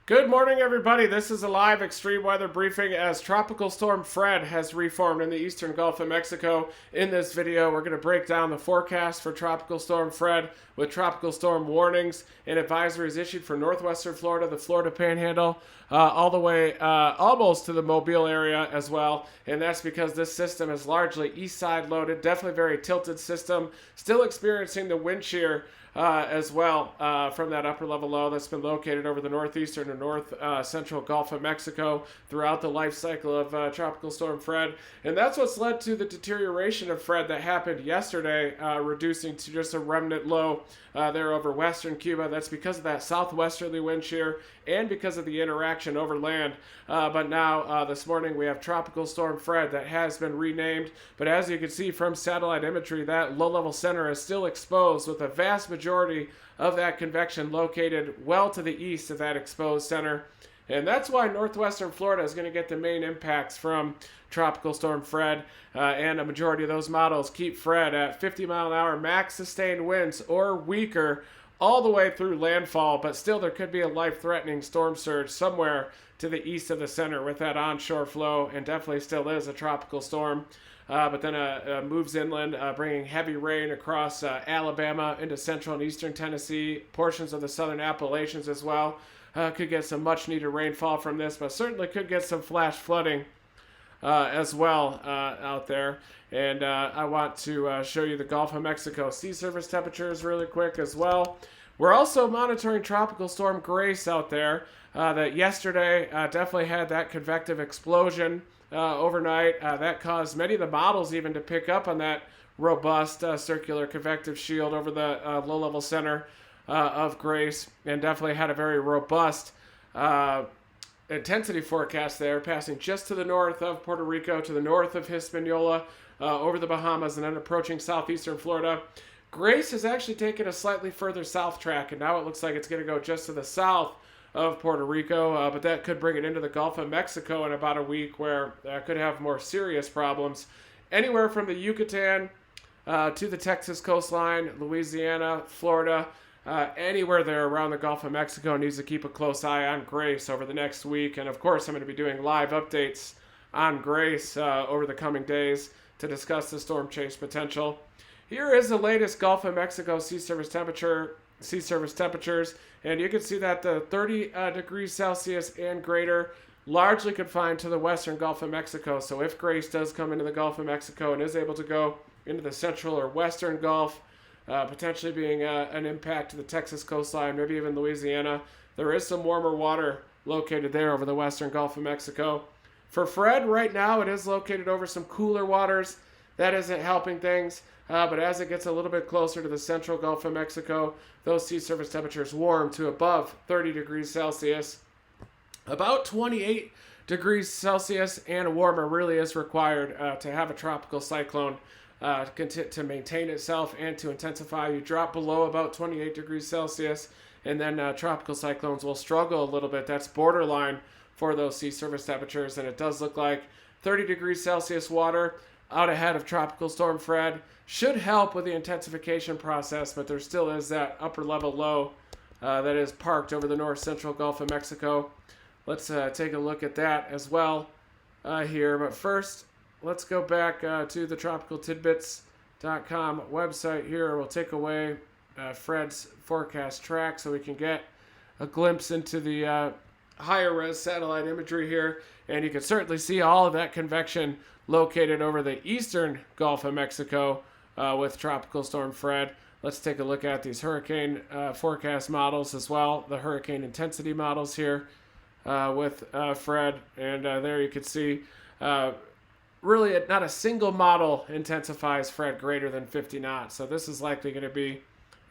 Good morning, everybody. This is a live extreme weather briefing as Tropical Storm Fred has reformed in the eastern Gulf of Mexico. In this video, we're going to break down the forecast for Tropical Storm Fred with tropical storm warnings and advisories issued for northwestern Florida, the Florida Panhandle, all the way almost to the Mobile area as well. And that's because this system is largely east side loaded, definitely very tilted system, still experiencing the wind shear as well from that upper level low that's been located over the northeastern and north central Gulf of Mexico throughout the life cycle of Tropical Storm Fred. And that's what's led to the deterioration of Fred that happened yesterday, reducing to just a remnant low there over western Cuba. That's because of that southwesterly wind shear and because of the interaction over land. But now this morning we have Tropical Storm Fred that has been renamed. But as you can see from satellite imagery, that low-level center is still exposed with a vast majority of that convection located well to the east of that exposed center. And that's why northwestern Florida is going to get the main impacts from Tropical Storm Fred. And a majority of those models keep Fred at 50-mile-an-hour max sustained winds or weaker all the way through landfall. But still, there could be a life-threatening storm surge somewhere to the east of the center with that onshore flow, and definitely still is a tropical storm. But then moves inland, bringing heavy rain across Alabama into central and eastern Tennessee, portions of the southern Appalachians as well. Could get some much-needed rainfall from this, but certainly could get some flash flooding as well out there. And I want to show you the Gulf of Mexico sea surface temperatures really quick as well. We're also monitoring Tropical Storm Grace out there that yesterday definitely had that convective explosion overnight. That caused many of the models even to pick up on that robust circular convective shield over the low-level center of Grace, and definitely had a very robust intensity forecast there, passing just to the north of Puerto Rico, to the north of Hispaniola, over the Bahamas, and then approaching southeastern Florida. Grace has actually taken a slightly further south track, and now it looks like it's going to go just to the south of Puerto Rico, but that could bring it into the Gulf of Mexico in about a week, where could have more serious problems. Anywhere from the Yucatan to the Texas coastline, Louisiana, Florida, anywhere there around the Gulf of Mexico needs to keep a close eye on Grace over the next week. And of course, I'm going to be doing live updates on Grace over the coming days to discuss the storm chase potential. Here is the latest Gulf of Mexico sea surface temperatures, and you can see that the 30 degrees Celsius and greater, largely confined to the western Gulf of Mexico. So if Grace does come into the Gulf of Mexico and is able to go into the central or western Gulf, potentially being an impact to the Texas coastline, maybe even Louisiana, there is some warmer water located there over the western Gulf of Mexico. For Fred, right now, it is located over some cooler waters. That isn't helping things, but as it gets a little bit closer to the central Gulf of Mexico, those sea surface temperatures warm to above 30 degrees Celsius. About 28 degrees Celsius and warmer really is required to have a tropical cyclone to maintain itself and to intensify. You drop below about 28 degrees Celsius, and then tropical cyclones will struggle a little bit. That's borderline for those sea surface temperatures, and it does look like 30 degrees Celsius water out ahead of Tropical Storm Fred should help with the intensification process, but there still is that upper level low that is parked over the north central Gulf of Mexico. Let's take a look at that as well here, but first let's go back to the tropicaltidbits.com website here. We'll take away Fred's forecast track so we can get a glimpse into the higher res satellite imagery here. And you can certainly see all of that convection located over the eastern Gulf of Mexico with Tropical Storm Fred. Let's take a look at these hurricane forecast models as well, the hurricane intensity models here with Fred. And there you can see really, not a single model intensifies Fred greater than 50 knots. So this is likely going to be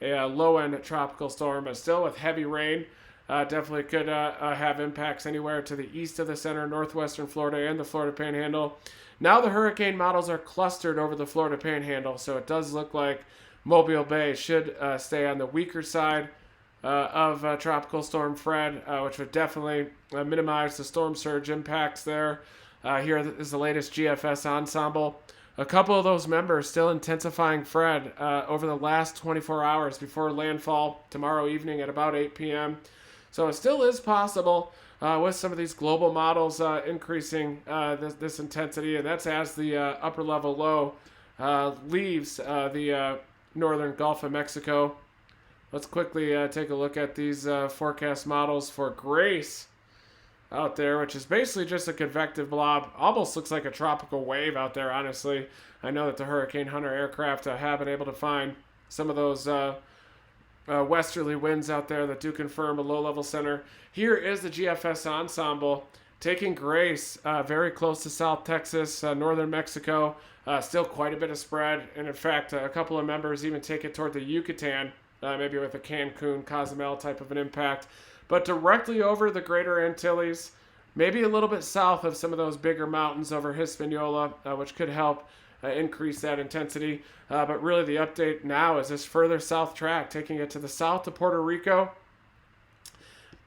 a low-end tropical storm, but still with heavy rain. Definitely could have impacts anywhere to the east of the center, northwestern Florida, and the Florida Panhandle. Now the hurricane models are clustered over the Florida Panhandle, so it does look like Mobile Bay should stay on the weaker side of Tropical Storm Fred, which would definitely minimize the storm surge impacts there. Here is the latest GFS ensemble. A couple of those members still intensifying Fred over the last 24 hours before landfall tomorrow evening at about 8 p.m. So it still is possible with some of these global models increasing this intensity, and that's as the upper level low leaves the northern Gulf of Mexico. Let's quickly take a look at these forecast models for Grace out there, which is basically just a convective blob. Almost looks like a tropical wave out there, honestly. I know that the Hurricane Hunter aircraft have been able to find some of those westerly winds out there that do confirm a low-level center. Here is the GFS ensemble taking Grace very close to South Texas, northern Mexico. Still quite a bit of spread, and in fact, a couple of members even take it toward the Yucatan, maybe with a Cancun, Cozumel type of an impact. But directly over the greater Antilles, maybe a little bit south of some of those bigger mountains over Hispaniola, which could help increase that intensity. But really the update now is this further south track, taking it to the south of Puerto Rico,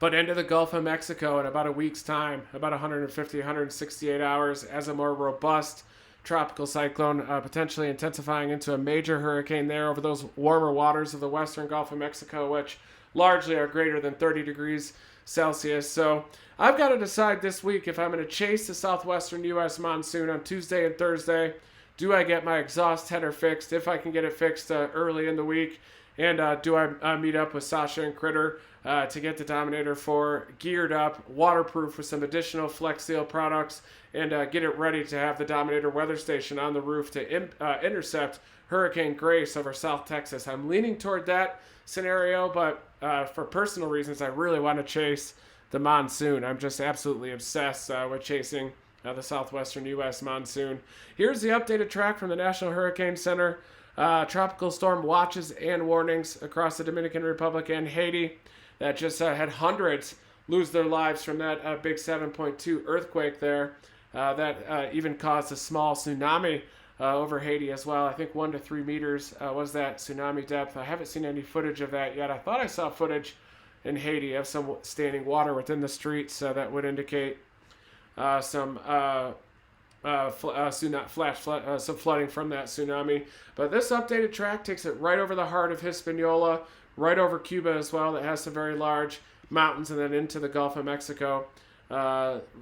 but into the Gulf of Mexico in about a week's time, about 150, 168 hours, as a more robust tropical cyclone, potentially intensifying into a major hurricane there over those warmer waters of the western Gulf of Mexico, which largely are greater than 30 degrees Celsius. So I've got to decide this week if I'm going to chase the southwestern U.S. monsoon on Tuesday and Thursday. Do I get my exhaust header fixed, if I can get it fixed early in the week? And do I meet up with Sasha and Critter to get the Dominator 4 geared up, waterproof with some additional Flex Seal products, and get it ready to have the Dominator weather station on the roof to intercept Hurricane Grace over South Texas? I'm leaning toward that scenario, but for personal reasons, I really want to chase the monsoon. I'm just absolutely obsessed with chasing the southwestern U.S. monsoon. Here's the updated track from the National Hurricane Center. Tropical storm watches and warnings across the Dominican Republic and Haiti that just had hundreds lose their lives from that big 7.2 earthquake there that even caused a small tsunami over Haiti as well. I think 1 to 3 meters was that tsunami depth. I haven't seen any footage of that yet. I thought I saw footage in Haiti of some standing water within the streets that would indicate some flooding from that tsunami. But this updated track takes it right over the heart of Hispaniola, right over Cuba as well, that has some very large mountains, and then into the Gulf of Mexico.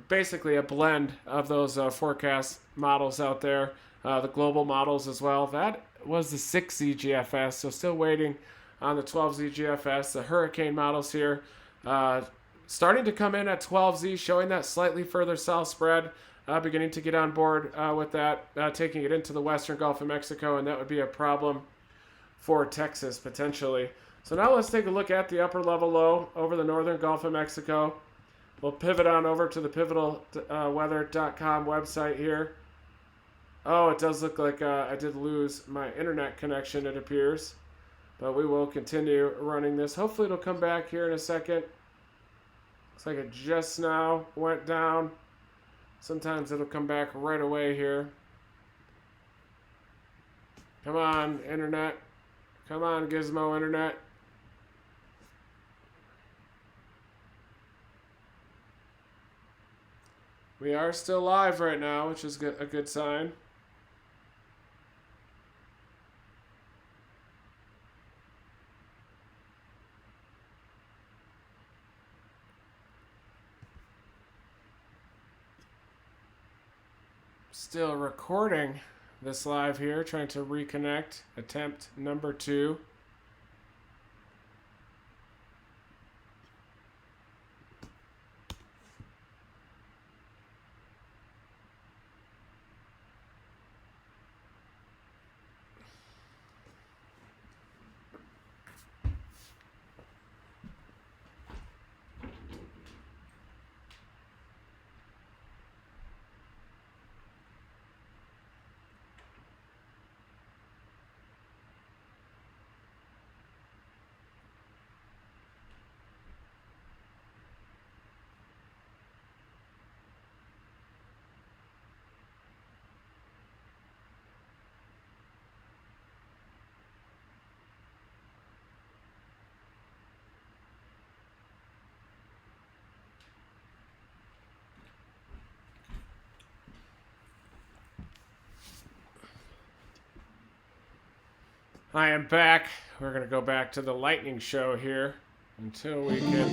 Basically a blend of those forecast models out there, the global models as well. That was the 6Z GFS, so still waiting on the 12Z GFS. The hurricane models here starting to come in at 12Z, showing that slightly further south spread, beginning to get on board with that, taking it into the western Gulf of Mexico, and that would be a problem for Texas potentially. So now let's take a look at the upper level low over the northern Gulf of Mexico. We'll pivot on over to the pivotalweather.com website here. Oh, it does look like I did lose my internet connection, it appears. But we will continue running this. Hopefully it'll come back here in a second. Looks like it just now went down. Sometimes it'll come back right away here. Come on, internet. Come on, Gizmo internet. We are still live right now, which is a good sign. Still recording this live here, trying to reconnect. Attempt number 2. I am back. We're going to go back to the lightning show here until we can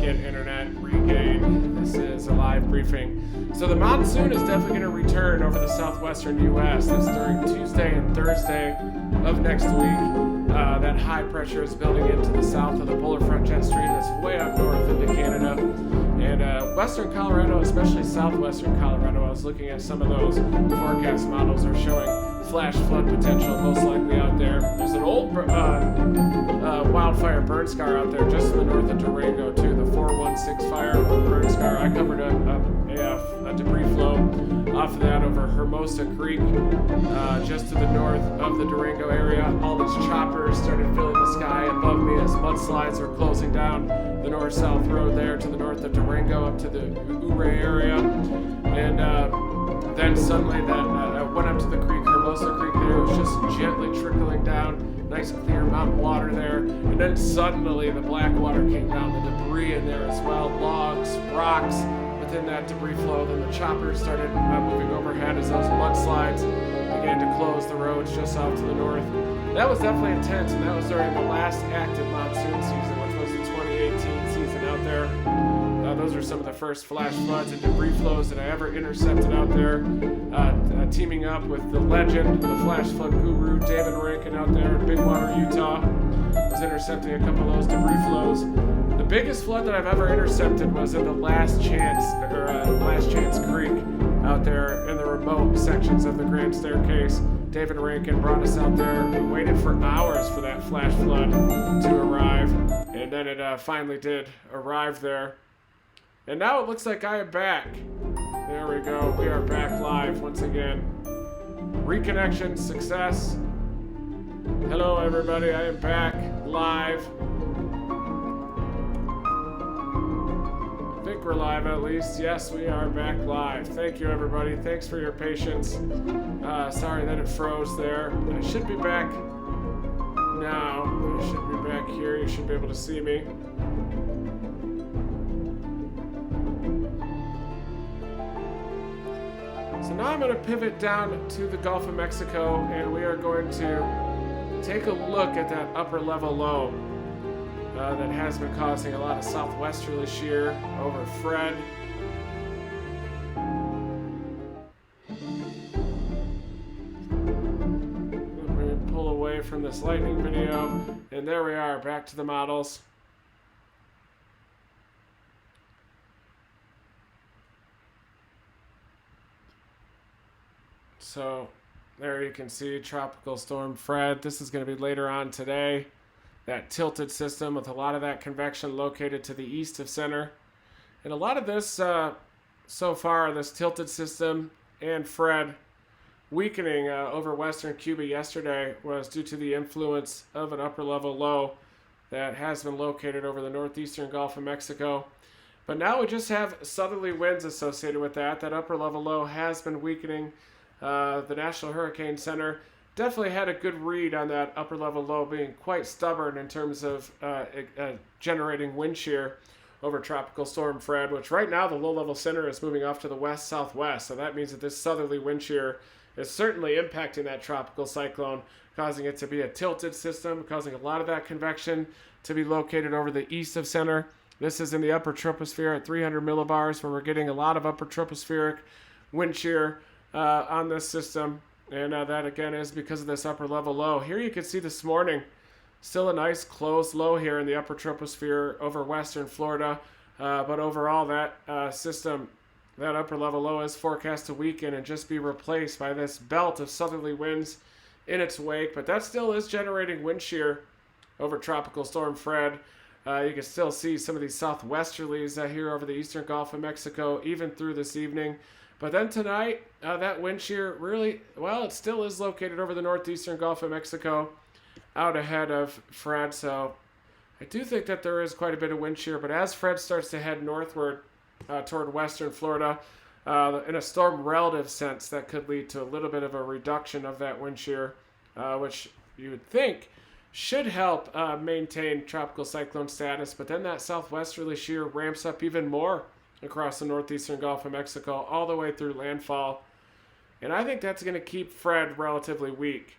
get internet regained. This is a live briefing. So the monsoon is definitely going to return over the southwestern U.S. That's during Tuesday and Thursday of next week. That high pressure is building into the south of the polar front jet stream that's way up north into Canada. And western Colorado, especially southwestern Colorado, I was looking at some of those forecast models are showing flash flood potential most likely out there. There's an old wildfire burn scar out there just to the north of Durango too, the 416 fire burn scar. I covered a debris flow off of that over Hermosa Creek, just to the north of the Durango area. All these choppers started filling the sky above me as mudslides were closing down the north-south road there to the north of Durango up to the Ouray area. And then suddenly that went up to the creek, Hermosa Creek there. It was just gently trickling down, nice clear mountain water there. And then suddenly the black water came down, the debris in there as well, logs, rocks within that debris flow. Then the choppers started moving overhead as those mudslides began to close the roads just off to the north. That was definitely intense, and that was during the last active monsoon season, which was the 2018 season out there. Those are some of the first flash floods and debris flows that I ever intercepted out there. Teaming up with the legend, the flash flood guru, David Rankin out there in Big Water, Utah. Was intercepting a couple of those debris flows. The biggest flood that I've ever intercepted was in the Last Chance Creek out there in the remote sections of the Grand Staircase. David Rankin brought us out there. We waited for hours for that flash flood to arrive, and then it finally did arrive there. And now it looks like I am back. There we go. We are back live once again. Reconnection success. Hello, everybody. I am back live. I think we're live at least. Yes, we are back live. Thank you, everybody. Thanks for your patience. Sorry that it froze there. I should be back now. I should be back here. You should be able to see me. So now I'm going to pivot down to the Gulf of Mexico, and we are going to take a look at that upper level low that has been causing a lot of southwesterly shear over Fred. Let me pull away from this lightning video, and there we are, back to the models. So there you can see Tropical Storm Fred. This is going to be later on today. That tilted system with a lot of that convection located to the east of center. And a lot of this, so far, this tilted system and Fred weakening over western Cuba yesterday was due to the influence of an upper level low that has been located over the northeastern Gulf of Mexico. But now we just have southerly winds associated with that. That upper level low has been weakening. The National Hurricane Center definitely had a good read on that upper level low being quite stubborn in terms of generating wind shear over Tropical Storm Fred, which right now the low level center is moving off to the west-southwest. So that means that this southerly wind shear is certainly impacting that tropical cyclone, causing it to be a tilted system, causing a lot of that convection to be located over the east of center. This is in the upper troposphere at 300 millibars, where we're getting a lot of upper tropospheric wind shear on this system, and that again is because of this upper level low. Here you can see this morning still a nice closed low here in the upper troposphere over western Florida, but overall that system, that upper level low, is forecast to weaken and just be replaced by this belt of southerly winds in its wake. But that still is generating wind shear over Tropical Storm Fred. You can still see some of these southwesterlies here over the eastern Gulf of Mexico even through this evening. But then tonight, that wind shear really, well, it still is located over the northeastern Gulf of Mexico out ahead of Fred. So I do think that there is quite a bit of wind shear. But as Fred starts to head northward toward western Florida, in a storm relative sense, that could lead to a little bit of a reduction of that wind shear, which you would think should help maintain tropical cyclone status. But then that southwesterly shear ramps up even more across the northeastern Gulf of Mexico all the way through landfall. And I think that's going to keep Fred relatively weak.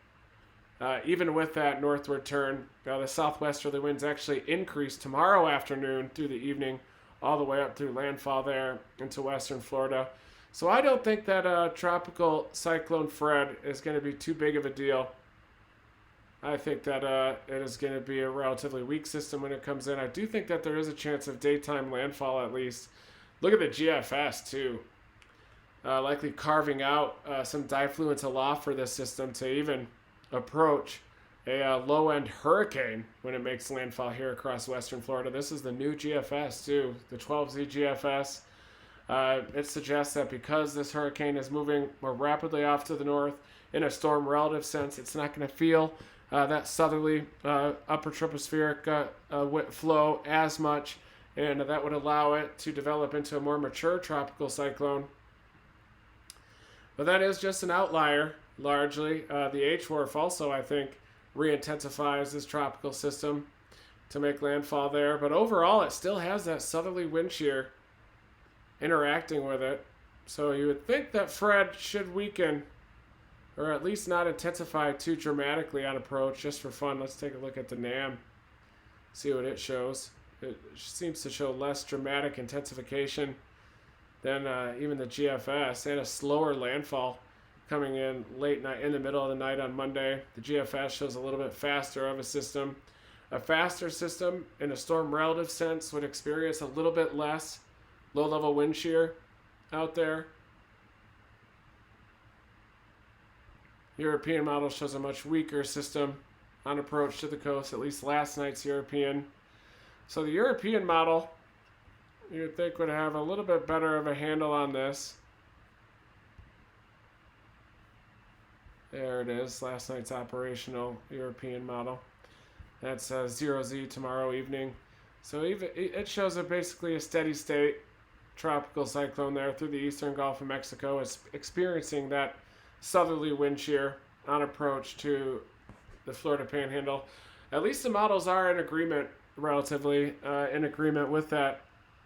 Even with that northward turn, the southwesterly winds actually increase tomorrow afternoon through the evening all the way up through landfall there into western Florida. So I don't think that tropical cyclone Fred is going to be too big of a deal. I think that it is going to be a relatively weak system when it comes in. I do think that there is a chance of daytime landfall at least. Look at the GFS too. Likely carving out some difluence aloft for this system to even approach a low-end hurricane when it makes landfall here across western Florida. This is the new GFS too, the 12Z GFS. It suggests that because this hurricane is moving more rapidly off to the north in a storm relative sense, it's not going to feel that southerly upper tropospheric flow as much, and that would allow it to develop into a more mature tropical cyclone. But that is just an outlier, largely. The HWRF also, I think, re-intensifies this tropical system to make landfall there. But overall, it still has that southerly wind shear interacting with it. So you would think that Fred should weaken, or at least not intensify too dramatically on approach. Just for fun, let's take a look at the NAM, see what it shows. It seems to show less dramatic intensification than even the GFS, and a slower landfall coming in late night, in the middle of the night on Monday. The GFS shows a little bit faster of a system. A faster system in a storm relative sense would experience a little bit less low-level wind shear out there. European model shows a much weaker system on approach to the coast, at least last night's European. So the European model, you would think, would have a little bit better of a handle on this. There it is, last night's operational European model. That's 0Z tomorrow evening. So it shows basically a steady state tropical cyclone there through the eastern Gulf of Mexico. It's experiencing that southerly wind shear on approach to the Florida Panhandle. At least the models are in agreement, relatively in agreement with that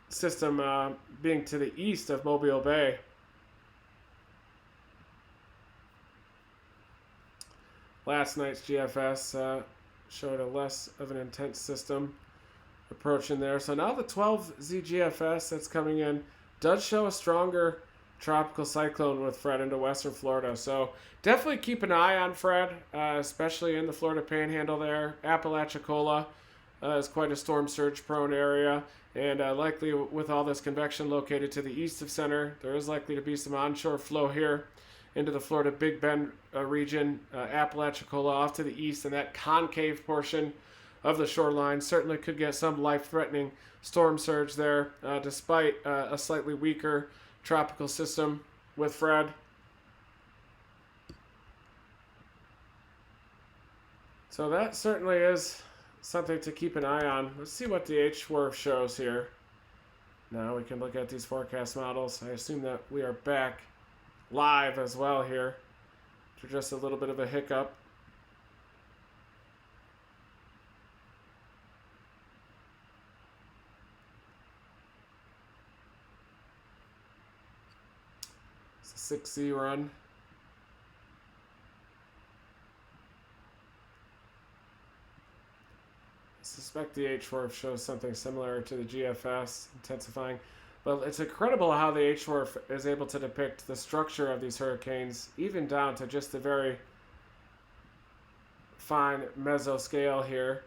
system being to the east of Mobile Bay. Last night's GFS showed a less of an intense system approaching there. So now the 12Z GFS that's coming in does show a stronger tropical cyclone with Fred into western Florida. So definitely keep an eye on Fred, especially in the Florida Panhandle there. Apalachicola is quite a storm surge prone area, and likely with all this convection located to the east of center, there is likely to be some onshore flow here into the Florida Big Bend region. Apalachicola off to the east, and that concave portion of the shoreline certainly could get some life-threatening storm surge there, despite a slightly weaker tropical system with Fred. So that certainly is something to keep an eye on. Let's see what the HWRF shows here. Now we can look at these forecast models. I assume that we are back live as well here to just a little bit of a hiccup. It's a 6Z run. I suspect the HWRF shows something similar to the GFS, intensifying. But it's incredible how the HWRF is able to depict the structure of these hurricanes, even down to just the very fine mesoscale here.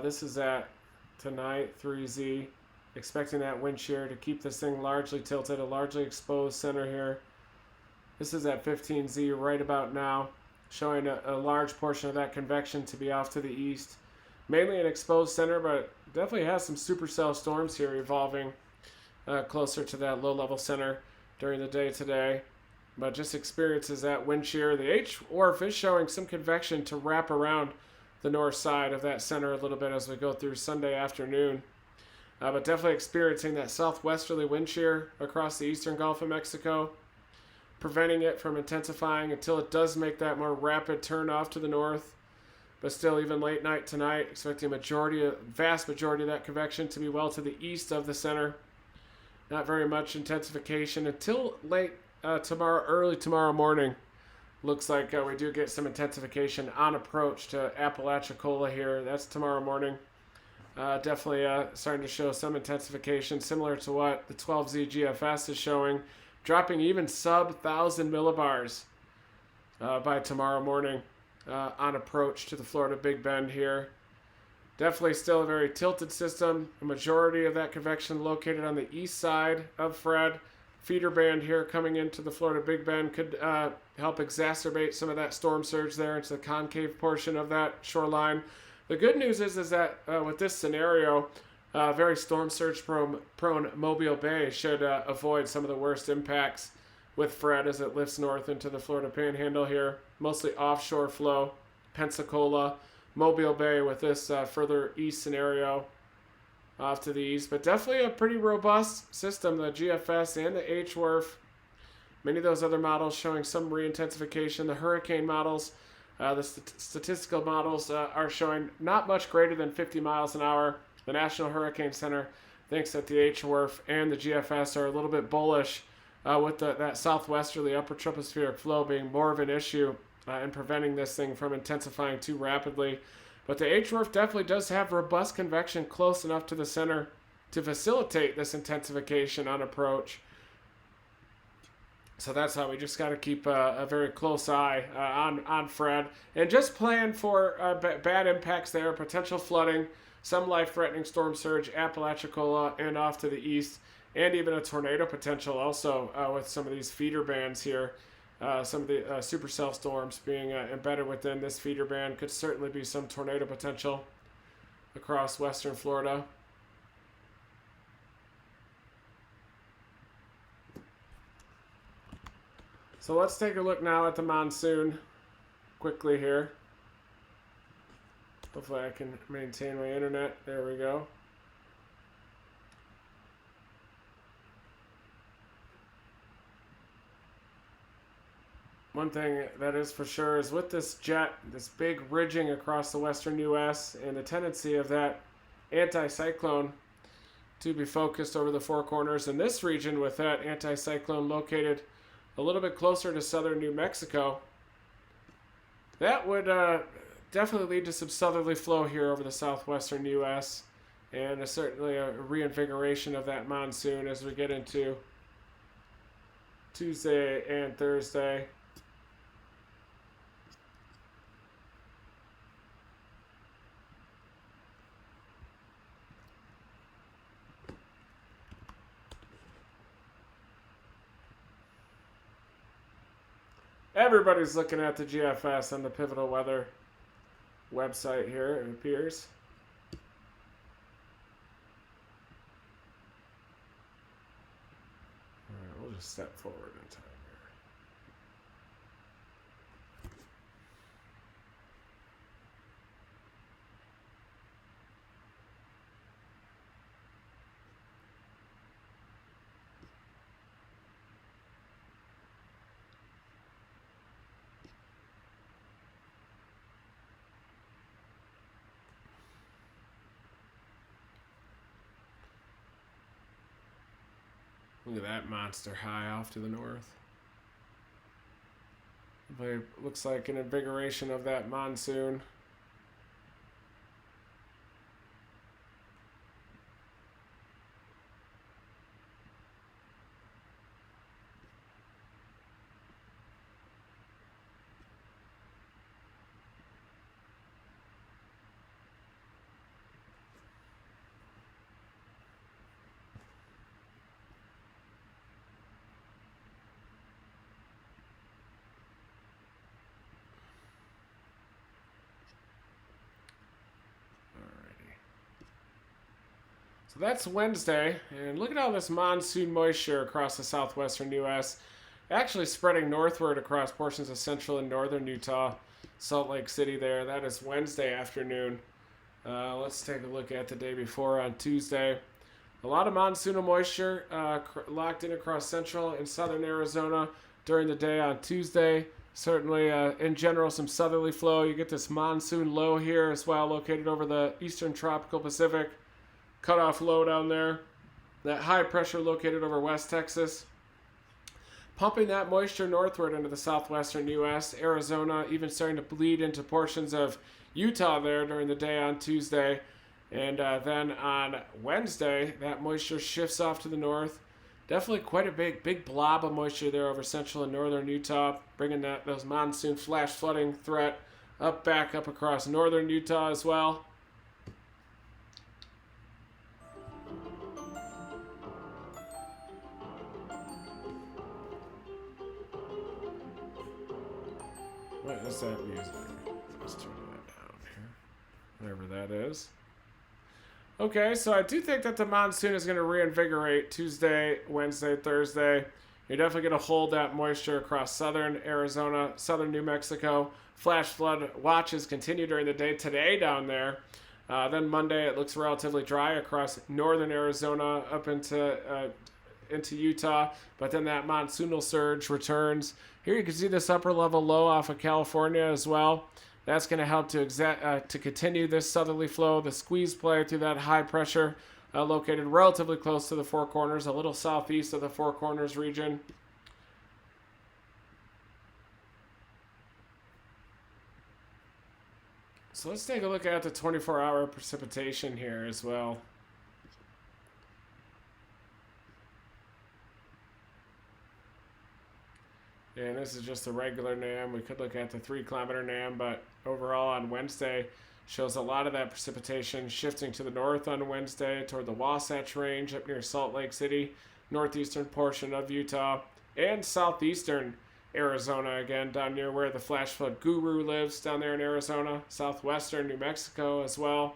This is at tonight, 3Z, expecting that wind shear to keep this thing largely tilted, a largely exposed center here. This is at 15Z right about now, showing a large portion of that convection to be off to the east. Mainly an exposed center, but definitely has some supercell storms here evolving closer to that low-level center during the day today, but just experiences that wind shear. The HWRF is showing some convection to wrap around the north side of that center a little bit as we go through Sunday afternoon, but definitely experiencing that southwesterly wind shear across the eastern Gulf of Mexico, preventing it from intensifying until it does make that more rapid turn off to the north. But still, even late night tonight, expecting vast majority of that convection to be well to the east of the center. Not very much intensification until late early tomorrow morning. Looks like we do get some intensification on approach to Apalachicola here. That's tomorrow morning. Definitely starting to show some intensification, similar to what the 12Z GFS is showing, dropping even sub 1,000 millibars by tomorrow morning on approach to the Florida Big Bend here. Definitely still a very tilted system. A majority of that convection located on the east side of Fred. Feeder band here coming into the Florida Big Bend could help exacerbate some of that storm surge there into the concave portion of that shoreline. The good news is that with this scenario, very storm surge prone Mobile Bay should avoid some of the worst impacts with Fred as it lifts north into the Florida Panhandle here. Mostly offshore flow, Pensacola, Mobile Bay with this further east scenario off to the east. But definitely a pretty robust system, the GFS and the HWRF. Many of those other models showing some re-intensification. The hurricane models, the statistical models are showing not much greater than 50 miles an hour. The National Hurricane Center thinks that the HWRF and the GFS are a little bit bullish with that southwesterly upper tropospheric flow being more of an issue and preventing this thing from intensifying too rapidly. But the HWRF definitely does have robust convection close enough to the center to facilitate this intensification on approach. So that's how we just got to keep a very close eye on Fred and just plan for bad impacts there, potential flooding, some life-threatening storm surge, Apalachicola and off to the east, and even a tornado potential also with some of these feeder bands here. Some of the supercell storms being embedded within this feeder band could certainly be some tornado potential across western Florida. So let's take a look now at the monsoon quickly here. Hopefully I can maintain my internet. There we go. One thing that is for sure is with this jet, this big ridging across the western U.S. and the tendency of that anticyclone to be focused over the four corners in this region with that anticyclone located a little bit closer to southern New Mexico, that would definitely lead to some southerly flow here over the southwestern U.S. and certainly a reinvigoration of that monsoon as we get into Tuesday and Thursday. Everybody's looking at the GFS on the Pivotal Weather website here, it appears. All right, we'll just step forward in time here. Look at that monster high off to the north. It looks like an invigoration of that monsoon. So that's Wednesday, and look at all this monsoon moisture across the southwestern U.S. Actually spreading northward across portions of central and northern Utah, Salt Lake City there. That is Wednesday afternoon. Let's take a look at the day before on Tuesday. A lot of monsoonal moisture locked in across central and southern Arizona during the day on Tuesday. Certainly, in general, some southerly flow. You get this monsoon low here as well, located over the eastern tropical Pacific. Cutoff low down there. That high pressure located over West Texas. Pumping that moisture northward into the southwestern U.S. Arizona even starting to bleed into portions of Utah there during the day on Tuesday. And then on Wednesday, that moisture shifts off to the north. Definitely quite a big blob of moisture there over central and northern Utah, bringing those monsoon flash flooding threat back up across northern Utah as well. What is that music? Let's turn that down here. Whatever that is. Okay, so I do think that the monsoon is going to reinvigorate Tuesday, Wednesday, Thursday. You're definitely going to hold that moisture across southern Arizona, southern New Mexico. Flash flood watches continue during the day today down there. Then Monday it looks relatively dry across northern Arizona up into Utah, but then that monsoonal surge returns. Here you can see this upper level low off of California as well. That's going to help to continue this southerly flow, the squeeze play through that high pressure located relatively close to the Four Corners, a little southeast of the Four Corners region. So let's take a look at the 24-hour precipitation here as well. And this is just a regular NAM. We could look at the 3-kilometer NAM, but overall on Wednesday shows a lot of that precipitation shifting to the north on Wednesday toward the Wasatch Range up near Salt Lake City, northeastern portion of Utah, and southeastern Arizona, again down near where the flash flood guru lives down there in Arizona, southwestern New Mexico as well.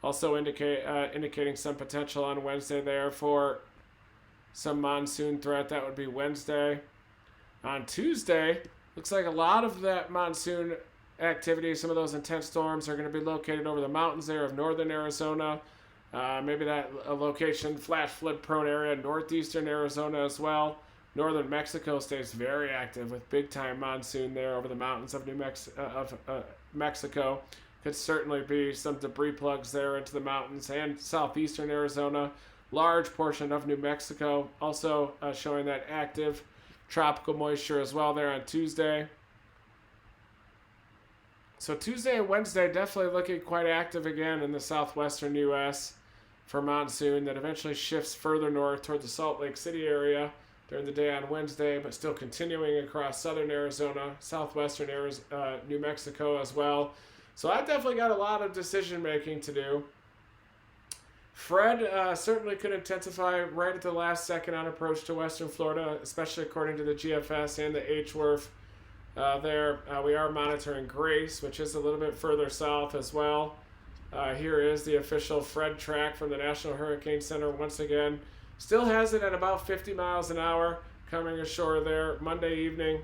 Also indicating some potential on Wednesday there for some monsoon threat. That would be Wednesday. On Tuesday, looks like a lot of that monsoon activity, some of those intense storms are going to be located over the mountains there of northern Arizona. Maybe that a location, flash flood prone area, northeastern Arizona as well. Northern Mexico stays very active with big time monsoon there over the mountains of Mexico. Could certainly be some debris plugs there into the mountains, and southeastern Arizona. Large portion of New Mexico also showing that active tropical moisture as well there on Tuesday. So Tuesday and Wednesday definitely looking quite active again in the southwestern U.S. for monsoon that eventually shifts further north toward the Salt Lake City area during the day on Wednesday, but still continuing across southern Arizona, southwestern New Mexico as well. So I've definitely got a lot of decision making to do. Fred certainly could intensify right at the last second on approach to western Florida, especially according to the GFS and the HWRF. We are monitoring Grace, which is a little bit further south as well. Here is the official Fred track from the National Hurricane Center once again. Still has it at about 50 miles an hour coming ashore there Monday evening.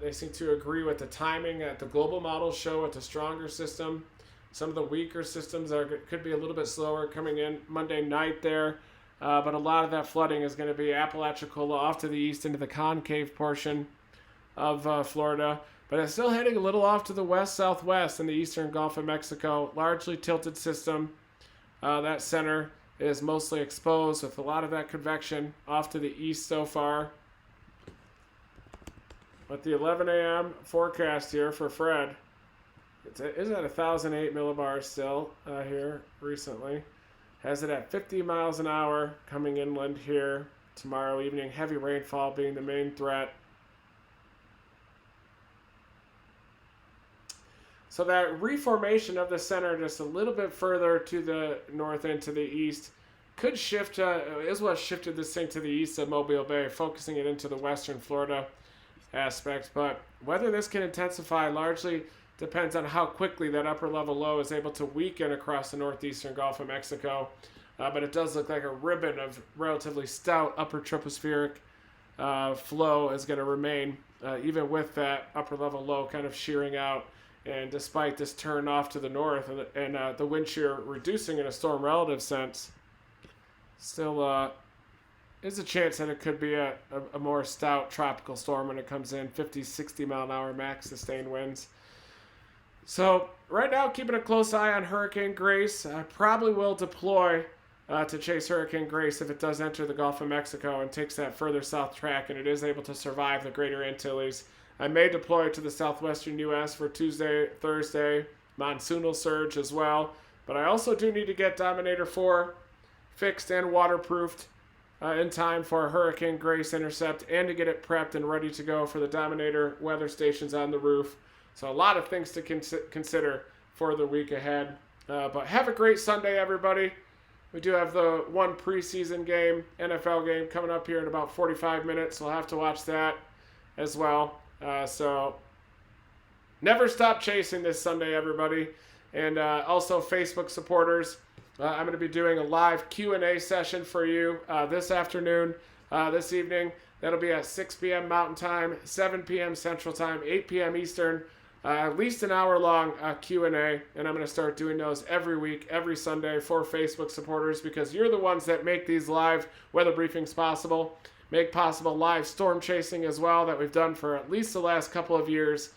They seem to agree with the timing that the global models show with the stronger system. Some of the weaker systems could be a little bit slower coming in Monday night there. But a lot of that flooding is going to be Apalachicola off to the east into the concave portion of Florida. But it's still heading a little off to the west-southwest in the eastern Gulf of Mexico. Largely tilted system. That center is mostly exposed with a lot of that convection off to the east so far. But the 11 a.m. forecast here for Fred is at 1,008 millibars still here recently. Has it at 50 miles an hour coming inland here tomorrow evening. Heavy rainfall being the main threat. So that reformation of the center just a little bit further to the north and to the east could shift, is what shifted this thing to the east of Mobile Bay, focusing it into the western Florida aspect. But whether this can intensify largely depends on how quickly that upper level low is able to weaken across the northeastern Gulf of Mexico. But it does look like a ribbon of relatively stout upper tropospheric flow is going to remain, even with that upper level low kind of shearing out. And despite this turn off to the north and the wind shear reducing in a storm relative sense, still is a chance that it could be a more stout tropical storm when it comes in, 50, 60 mile an hour max sustained winds. So right now, keeping a close eye on Hurricane Grace. I probably will deploy to chase Hurricane Grace if it does enter the Gulf of Mexico and takes that further south track and it is able to survive the Greater Antilles. I may deploy to the southwestern U.S. for Tuesday, Thursday, monsoonal surge as well. But I also do need to get Dominator 4 fixed and waterproofed in time for Hurricane Grace intercept, and to get it prepped and ready to go for the Dominator weather stations on the roof. So a lot of things to consider for the week ahead. But have a great Sunday, everybody. We do have the one preseason game, NFL game, coming up here in about 45 minutes. We'll have to watch that as well. So never stop chasing this Sunday, everybody. And also Facebook supporters, I'm going to be doing a live Q&A session for you this afternoon, this evening. That'll be at 6 p.m. Mountain Time, 7 p.m. Central Time, 8 p.m. Eastern. At least an hour-long Q&A, and I'm going to start doing those every week, every Sunday for Facebook supporters, because you're the ones that make these live weather briefings possible, make possible live storm chasing as well that we've done for at least the last couple of years.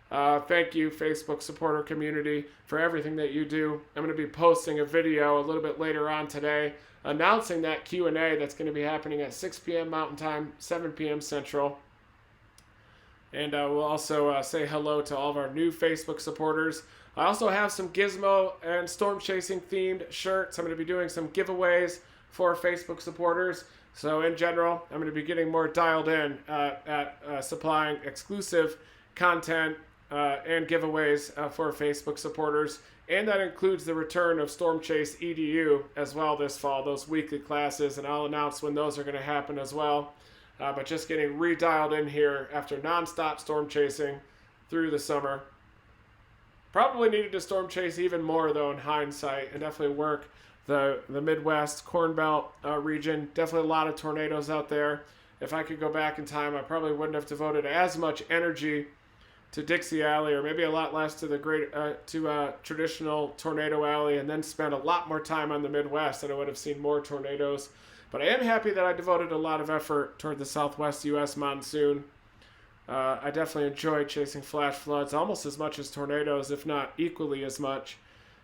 Thank you, Facebook supporter community, for everything that you do. I'm going to be posting a video a little bit later on today announcing that Q&A that's going to be happening at 6 p.m. Mountain Time, 7 p.m. Central. And we'll also say hello to all of our new Facebook supporters. I also have some Gizmo and storm chasing themed shirts. I'm going to be doing some giveaways for Facebook supporters. So in general, I'm going to be getting more dialed in at supplying exclusive content and giveaways for Facebook supporters. And that includes the return of Storm Chase EDU as well this fall, those weekly classes. And I'll announce when those are going to happen as well. But just getting redialed in here after nonstop storm chasing through the summer. Probably needed to storm chase even more, though, in hindsight, and definitely work the Midwest, Corn Belt region. Definitely a lot of tornadoes out there. If I could go back in time, I probably wouldn't have devoted as much energy to Dixie Alley, or maybe a lot less to the traditional Tornado Alley, and then spent a lot more time on the Midwest, and I would have seen more tornadoes. But I am happy that I devoted a lot of effort toward the Southwest U.S. monsoon. I definitely enjoyed chasing flash floods almost as much as tornadoes, if not equally as much.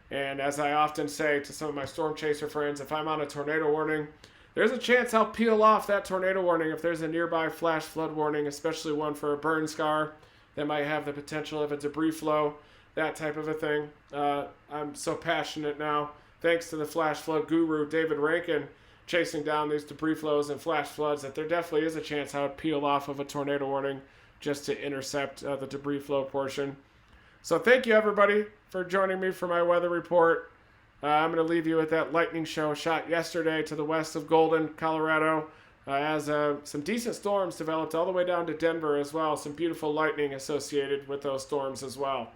And as I often say to some of my storm chaser friends, if I'm on a tornado warning, there's a chance I'll peel off that tornado warning if there's a nearby flash flood warning, especially one for a burn scar that might have the potential of a debris flow, that type of a thing. I'm so passionate now, thanks to the flash flood guru, David Rankin, chasing down these debris flows and flash floods, that there definitely is a chance I would peel off of a tornado warning just to intercept the debris flow portion. So thank you, everybody, for joining me for my weather report. I'm going to leave you with that lightning show shot yesterday to the west of Golden, Colorado, as some decent storms developed all the way down to Denver as well. Some beautiful lightning associated with those storms as well.